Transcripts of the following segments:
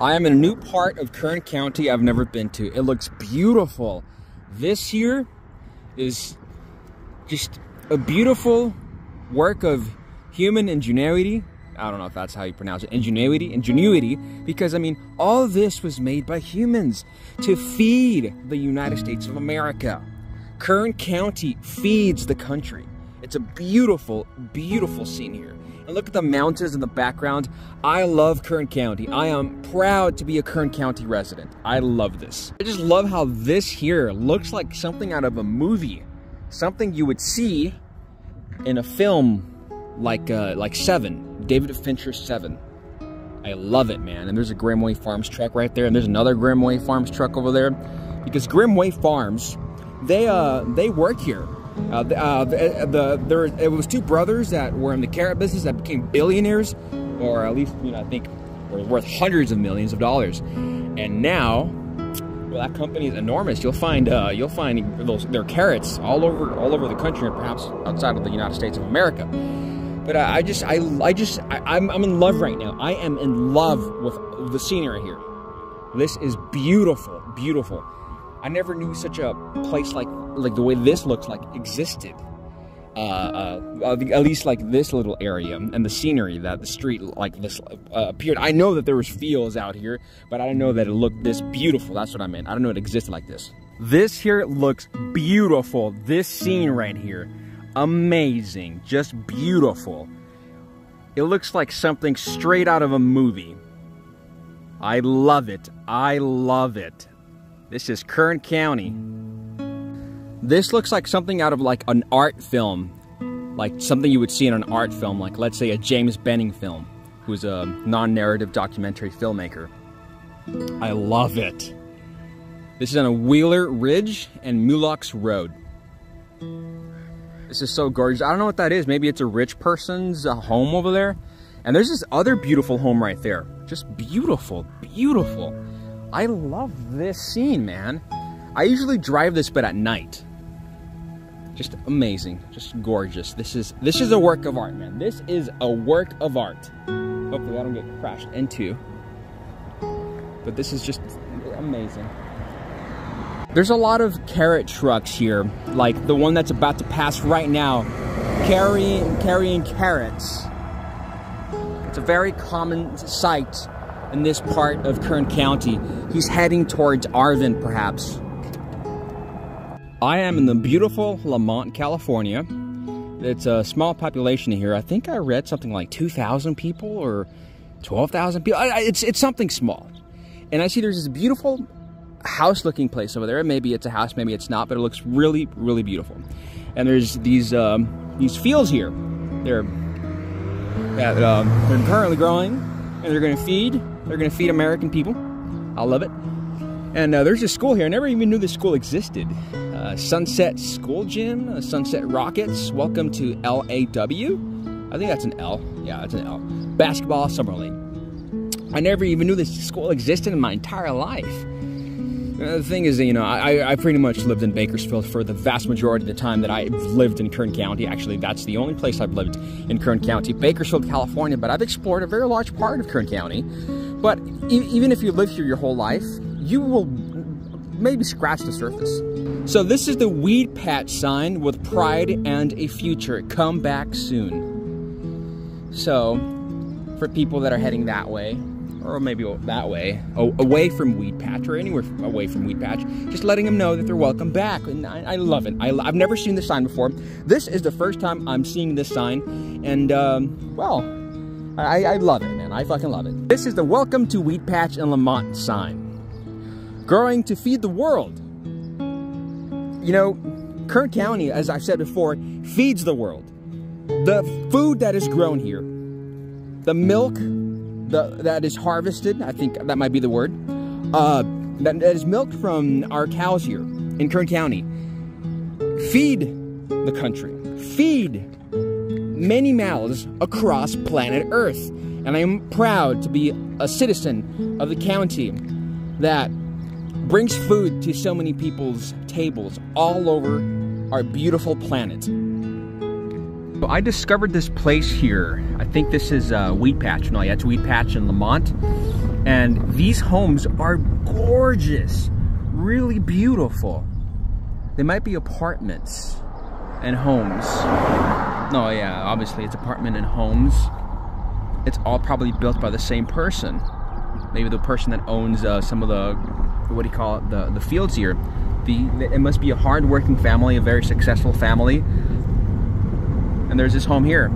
I am in a new part of Kern County I've never been to. It looks beautiful. This here is just a beautiful work of human ingenuity. I don't know if that's how you pronounce it. Ingenuity, because I mean, all this was made by humans to feed the United States of America. Kern County feeds the country. It's a beautiful, beautiful scene here. And look at the mountains in the background. I love Kern County. I am proud to be a Kern County resident. I love this. I just love how this here looks like something out of a movie. Something you would see in a film like Seven, David Fincher's Seven. I love it, man. And there's a Grimway Farms truck right there, and there's another Grimway Farms truck over there. Because Grimway Farms, they work here. It was two brothers that were in the carrot business that became billionaires, or at least, you know, I think were worth hundreds of millions of dollars. And now, well, that company is enormous. You'll find their carrots all over the country, and perhaps outside of the United States of America. But I'm in love right now. I am in love with the scenery here. This is beautiful, beautiful. I never knew such a place like the way this looks like existed. At least like this little area and the scenery that the street like this appeared. I know that there was fields out here, but I didn't know that it looked this beautiful. That's what I meant. I don't know it existed like this. This here looks beautiful. This scene right here, amazing, just beautiful. It looks like something straight out of a movie. I love it. I love it. This is Kern County. This looks like something out of like an art film. Like something you would see in an art film, like let's say a James Benning film, who's a non-narrative documentary filmmaker. I love it. This is on a Wheeler Ridge and Mulox Road. This is so gorgeous. I don't know what that is. Maybe it's a rich person's home over there. And there's this other beautiful home right there. Just beautiful, beautiful. I love this scene, man. I usually drive this, but at night. Just amazing, just gorgeous. This is a work of art, man. This is a work of art. Hopefully I don't get crashed into. But this is just amazing. There's a lot of carrot trucks here, like the one that's about to pass right now, carrying carrots. It's a very common sight in this part of Kern County. He's heading towards Arvin, perhaps. I am in the beautiful Lamont, California. It's a small population here. I think I read something like 2,000 people or 12,000 people. It's something small. And I see there's this beautiful house-looking place over there. Maybe it's a house, maybe it's not, but it looks really, really beautiful. And there's these fields here. They're currently growing, and they're going to feed American people. I love it. And there's a school here. I never even knew this school existed. Sunset School Gym, Sunset Rockets. Welcome to LAW. I think that's an L. Yeah, that's an L. Basketball Summer League. I never even knew this school existed in my entire life. The thing is, you know, I pretty much lived in Bakersfield for the vast majority of the time that I've lived in Kern County. Actually, that's the only place I've lived in Kern County, Bakersfield, California. But I've explored a very large part of Kern County. But even if you live here your whole life, you will maybe scratch the surface. So this is the weed patch sign with pride and a future. Come back soon. So for people that are heading that way, or maybe that way, away from weed patch, or anywhere away from weed patch, just letting them know that they're welcome back. And I love it. I've never seen this sign before. This is the first time I'm seeing this sign, and well, I love it, man. I fucking love it. This is the Welcome to Weed Patch in Lamont sign. Growing to feed the world. You know, Kern County, as I've said before, feeds the world. The food that is grown here, the milk that is harvested, I think that might be the word, that is milked from our cows here in Kern County, feed the country, feed many mouths across planet Earth. And I am proud to be a citizen of the county that brings food to so many people's tables all over our beautiful planet. So I discovered this place here. I think this is Weed Patch. No, yeah, it's Weed Patch in Lamont. And these homes are gorgeous, really beautiful. They might be apartments and homes. No, yeah, obviously it's apartment and homes. It's all probably built by the same person. Maybe the person that owns some of the, what do you call it, the fields here. It must be a hard-working family, a very successful family. And there's this home here.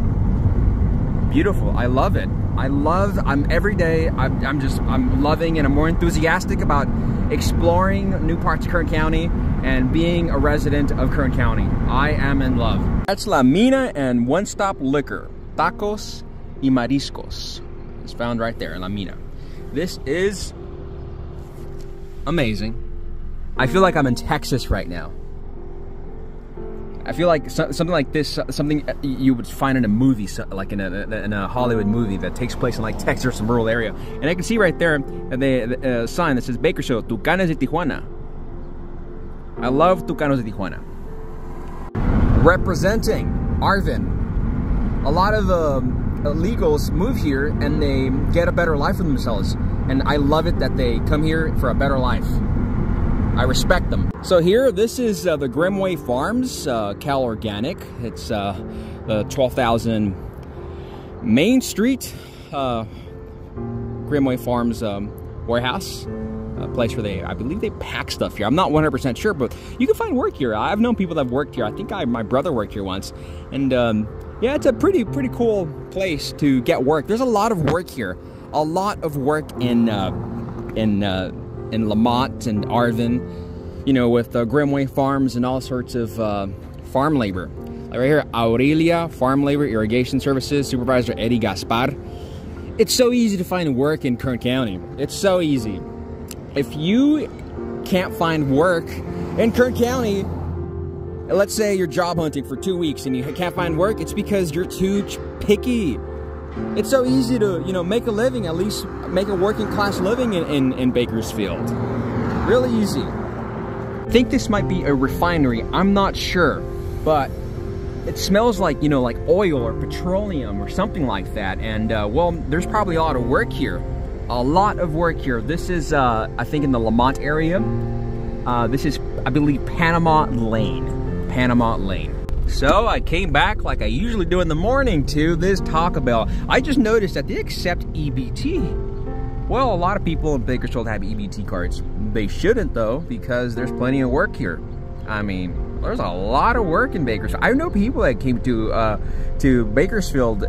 Beautiful, I love it. Every day, I'm loving and I'm more enthusiastic about exploring new parts of Kern County and being a resident of Kern County. I am in love. That's La Mina and One Stop Liquor. Tacos y mariscos. It's found right there in La Mina. This is amazing. I feel like I'm in Texas right now. I feel like something like this, something you would find in a movie, like in a Hollywood movie that takes place in like Texas or some rural area. And I can see right there the sign that says Bakersfield, Tucanes de Tijuana. I love Tucanos de Tijuana. Representing Arvin. A lot of illegals move here and they get a better life for themselves. And I love it that they come here for a better life. I respect them. So here, this is the Grimway Farms, Cal Organic. It's the 12,000 Main Street Grimway Farms warehouse. A place where I believe they pack stuff here. I'm not 100% sure, but you can find work here. I've known people that have worked here. I think my brother worked here once. And yeah, it's a pretty cool place to get work. There's a lot of work here. A lot of work in Lamont and Arvin, you know, with Grimway Farms and all sorts of farm labor. Like right here, Aurelia Farm Labor Irrigation Services, Supervisor Eddie Gaspar. It's so easy to find work in Kern County. It's so easy. If you can't find work in Kern County, let's say you're job hunting for 2 weeks and you can't find work, it's because you're too picky. It's so easy to, you know, make a living, at least make a working class living in Bakersfield. Really easy. I think this might be a refinery, I'm not sure, but it smells like, you know, like oil or petroleum or something like that. And well, there's probably a lot of work here. A lot of work here. This is, I think in the Lamont area. This is, I believe, Panama Lane. Panama Lane. So I came back like I usually do in the morning to this Taco Bell. I just noticed that they accept EBT. Well, a lot of people in Bakersfield have EBT cards. They shouldn't though, because there's plenty of work here. I mean, there's a lot of work in Bakersfield. I know people that came to Bakersfield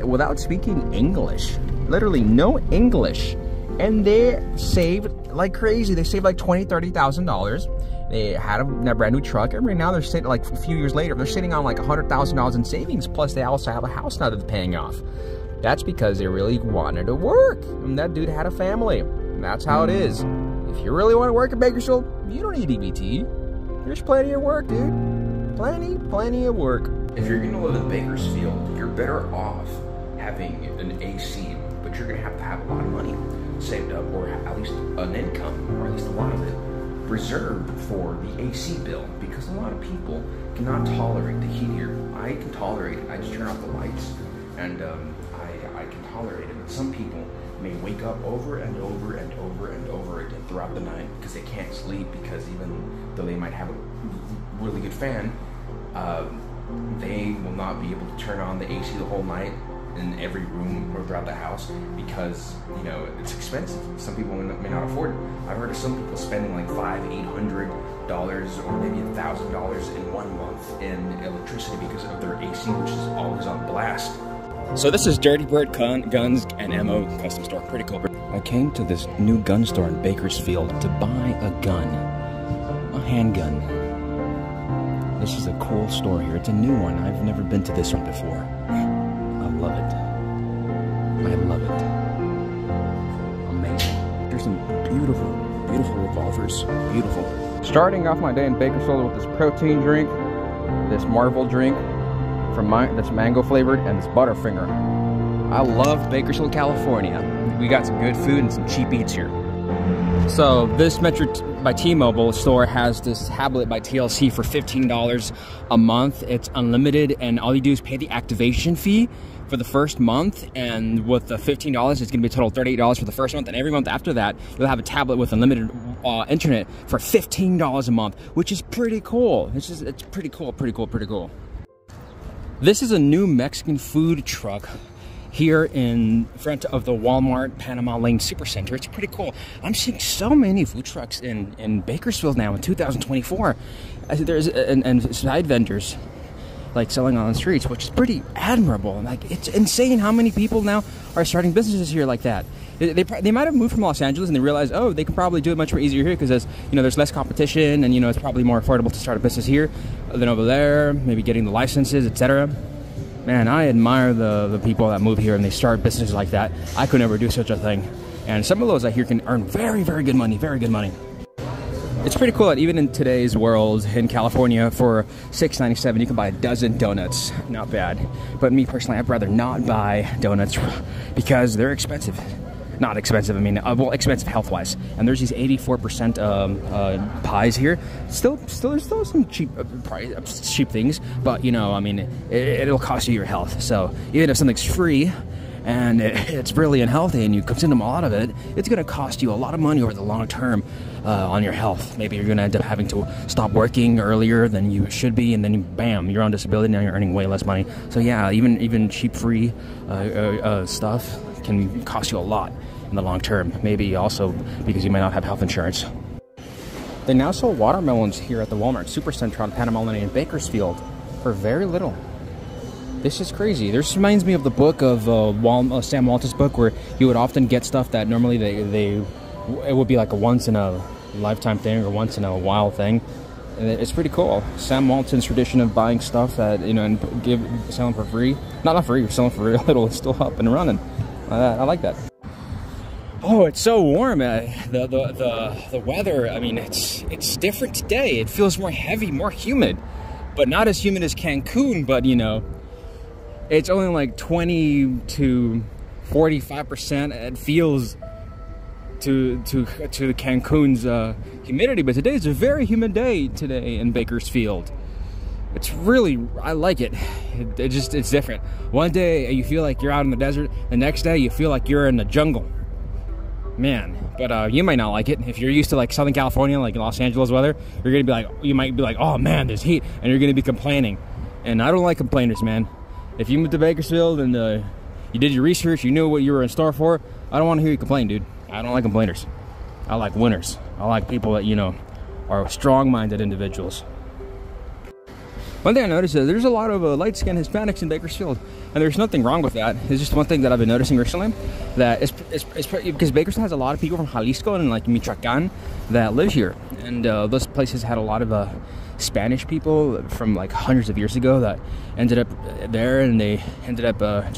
without speaking English. Literally no English. And they saved like crazy. They saved like $20,000, $30,000. They had a brand new truck. And right now they're sitting, like a few years later, they're sitting on like $100,000 in savings. Plus they also have a house now that they're paying off. That's because they really wanted to work. And that dude had a family. And that's how it is. If you really want to work in Bakersfield, you don't need EBT. There's plenty of work, dude. Plenty of work. If you're gonna live in Bakersfield, you're better off having an AC, but you're gonna have to have a lot of money saved up, or at least an income, or at least a lot of it reserved for the AC bill, because a lot of people cannot tolerate the heat here. I can tolerate it. I just turn off the lights, and I can tolerate it. But some people may wake up over and over and over and over again throughout the night because they can't sleep, because even though they might have a really good fan, they will not be able to turn on the AC the whole night in every room or throughout the house, because, you know, it's expensive. Some people may not afford it. I've heard of some people spending like $500, $800 or maybe $1,000 in 1 month in electricity because of their AC, which is always on blast. So this is Dirty Bird Guns and Ammo Custom Store. Pretty cool. I came to this new gun store in Bakersfield to buy a gun, a handgun. This is a cool store here. It's a new one. I've never been to this one before. I love it. I love it. Amazing. There's some beautiful, beautiful revolvers. Beautiful. Starting off my day in Bakersfield with this protein drink, this Marvel drink that's mango flavored, and this Butterfinger. I love Bakersfield, California. We got some good food and some cheap eats here. So this Metro by T-Mobile store has this tablet by TLC for $15 a month. It's unlimited, and all you do is pay the activation fee for the first month, and with the $15, it's going to be a total of $38 for the first month, and every month after that, you'll have a tablet with unlimited internet for $15 a month, which is pretty cool. It's pretty cool. This is a new Mexican food truck here in front of the Walmart Panama Lane Supercenter. It's pretty cool. I'm seeing so many food trucks in Bakersfield now in 2024. There's and side vendors like selling on the streets, which is pretty admirable. Like, it's insane how many people now are starting businesses here like that. They might have moved from Los Angeles and they realized, oh, they can probably do it much more easier here because there's less competition, and it's probably more affordable to start a business here than over there. Maybe getting the licenses, etc. Man, I admire the people that move here and they start businesses like that. I could never do such a thing. And some of those I hear can earn very, very good money, It's pretty cool that even in today's world in California, for $6.97 you can buy a dozen donuts. Not bad. But me personally, I'd rather not buy donuts because they're expensive. Not expensive, I mean, well, expensive health-wise. And there's these 84% pies here. There's still some cheap things, but I mean, it'll cost you your health. So even if something's free and it's really unhealthy and you consume a lot of it, it's going to cost you a lot of money over the long term on your health. Maybe you're going to end up having to stop working earlier than you should be, and then bam, you're on disability, now you're earning way less money. So yeah, even cheap free stuff can cost you a lot in the long term. Maybe also because you might not have health insurance. They now sell watermelons here at the Walmart Supercenter on Panama Lane in Bakersfield for very little. This is crazy. This reminds me of the book of Sam Walton's book, where you would often get stuff that normally it would be like a once in a lifetime thing or once in a while thing. And it's pretty cool. Sam Walton's tradition of buying stuff that and selling for free. Not free, selling for very little. It's still up and running. I like that. Oh, it's so warm. The weather, I mean, it's different today. It feels more heavy, more humid, but not as humid as Cancun. But it's only like 20 to 45%. It feels to Cancun's humidity. But today is a very humid day today in Bakersfield. It's really, I like it. It's different. One day you feel like you're out in the desert. The next day you feel like you're in the jungle. Man, but you might not like it. If you're used to like Southern California, like Los Angeles weather, you might be like, oh man, there's heat, and you're gonna be complaining. And I don't like complainers, man. If you moved to Bakersfield and you did your research, you knew what you were in store for, I don't want to hear you complain, dude. I don't like complainers. I like winners. I like people that are strong-minded individuals. One thing I noticed is there's a lot of light-skinned Hispanics in Bakersfield, and there's nothing wrong with that. It's just one thing that I've been noticing recently, that it's because Bakersfield has a lot of people from Jalisco and like Michoacan that live here, and those places had a lot of Spanish people from like hundreds of years ago that ended up there, and they ended up they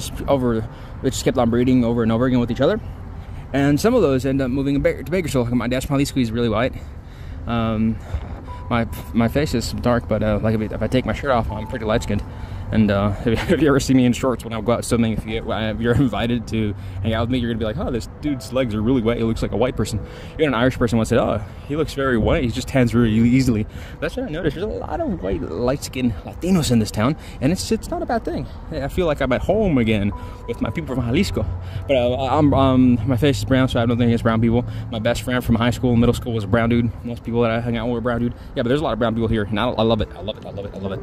just kept on breeding over and over again with each other, and some of those end up moving to Bakersfield. Like my dad's from Jalisco, he's really white. My face is dark, but like if I take my shirt off, I'm pretty light-skinned. And if you ever see me in shorts when I go out swimming, if you're invited to hang out with me, you're gonna be like, oh, this dude's legs are really white. He looks like a white person. An Irish person once said, oh, he looks very white. He just tans really easily. That's what I noticed. There's a lot of white, light-skinned Latinos in this town, and it's not a bad thing. I feel like I'm at home again with my people from Jalisco. But my face is brown, so I don't think it's brown people. My best friend from high school and middle school was a brown dude. Most people that I hang out with were brown dude. Yeah, but there's a lot of brown people here, and I love it. I love it.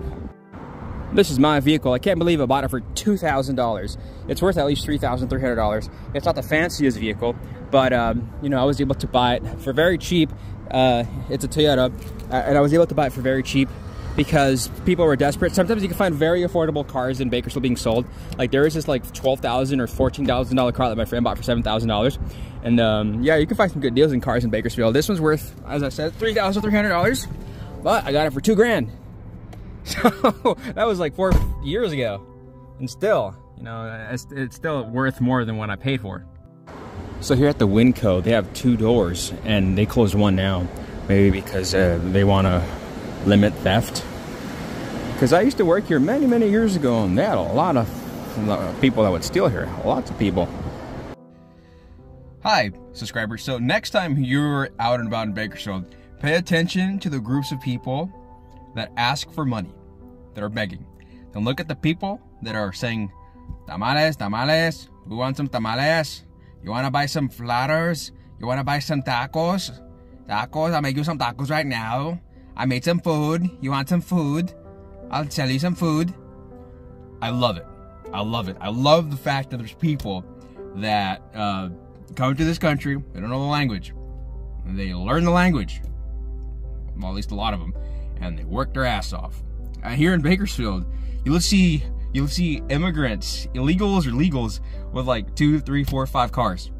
This is my vehicle. I can't believe I bought it for $2,000. It's worth at least $3,300. It's not the fanciest vehicle, but I was able to buy it for very cheap. It's a Toyota, and I was able to buy it for very cheap because people were desperate. Sometimes you can find very affordable cars in Bakersfield being sold. Like there is this like $12,000 or $14,000 car that my friend bought for $7,000. And yeah, you can find some good deals in cars in Bakersfield. This one's worth, as I said, $3,300, but I got it for $2,000. So that was like 4 years ago, and still, it's still worth more than what I paid for. So here at the Winco, they have 2 doors, and they closed one now, maybe because they want to limit theft. Because I used to work here many, many years ago, and they had a lot of people that would steal here. Lots of people. Hi, subscribers. So next time you're out and about in Bakersfield, pay attention to the groups of people that ask for money, that are begging. Then look at the people that are saying, tamales, tamales, we want some tamales. You want to buy some flatters? You want to buy some tacos? Tacos, I'll make you some tacos right now. I made some food. You want some food? I'll sell you some food. I love it. I love it. I love the fact that there's people that come to this country, they don't know the language. They learn the language, well, at least a lot of them, and they work their ass off. Here in Bakersfield, you'll see immigrants, illegals or legals, with like 2, 3, 4, 5 cars.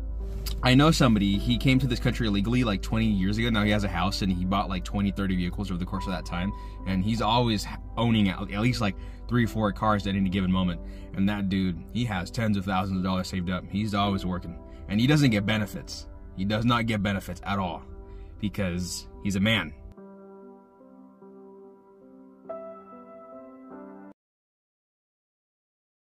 I know somebody, he came to this country illegally like 20 years ago. Now he has a house and he bought like 20, 30 vehicles over the course of that time. And he's always owning at least like 3 or 4 cars at any given moment. And that dude, he has tens of thousands of dollars saved up. He's always working. And he doesn't get benefits. He does not get benefits at all because he's a man.